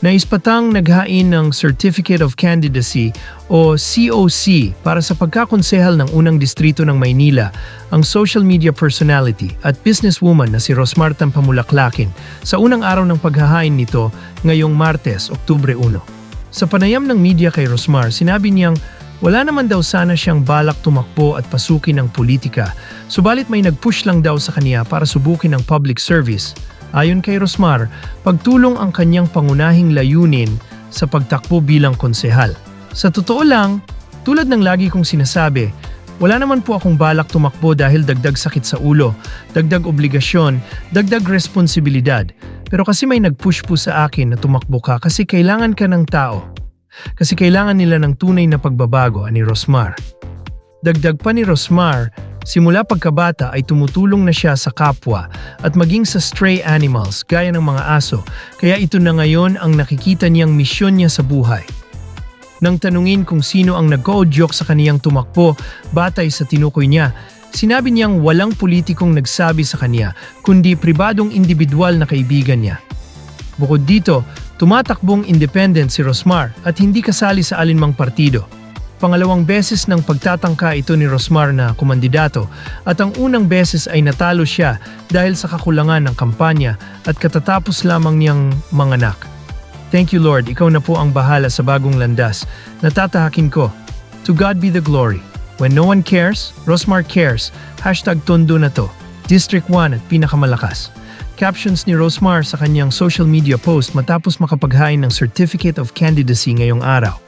Naispatang naghain ng Certificate of Candidacy o COC para sa pagkakonsehal ng unang distrito ng Maynila ang social media personality at businesswoman na si Rosmar Tampamulaklakin sa unang araw ng paghahain nito ngayong Martes, Oktubre 1. Sa panayam ng media kay Rosmar, sinabi niyang wala naman daw sana siyang balak tumakbo at pasukin ang politika, subalit may nag-push lang daw sa kanya para subukin ang public service. Ayon kay Rosmar, pagtulong ang kanyang pangunahing layunin sa pagtakbo bilang konsehal. Sa totoo lang, tulad ng lagi kong sinasabi, wala naman po akong balak tumakbo dahil dagdag sakit sa ulo, dagdag obligasyon, dagdag responsibilidad. Pero kasi may nag-push po sa akin na tumakbo ka kasi kailangan ka ng tao. Kasi kailangan nila ng tunay na pagbabago, ani Rosmar. Dagdag pa ni Rosmar, simula pagkabata ay tumutulong na siya sa kapwa at maging sa stray animals gaya ng mga aso, kaya ito na ngayon ang nakikita niyang misyon niya sa buhay. Nang tanungin kung sino ang nag-o-joke sa kaniyang tumakbo batay sa tinukoy niya, sinabi niyang walang politikong nagsabi sa kaniya kundi pribadong individual na kaibigan niya. Bukod dito, tumatakbong independent si Rosmar at hindi kasali sa alinmang partido. Pangalawang beses ng pagtatangka ito ni Rosmar na kumandidato at ang unang beses ay natalo siya dahil sa kakulangan ng kampanya at katatapos lamang niyang manganak. Thank you Lord, ikaw na po ang bahala sa bagong landas. Natatahakin ko. To God be the glory. When no one cares, Rosmar cares. #Tondo na to. District 1 at pinakamalakas. Captions ni Rosmar sa kanyang social media post matapos makapaghain ng Certificate of Candidacy ngayong araw.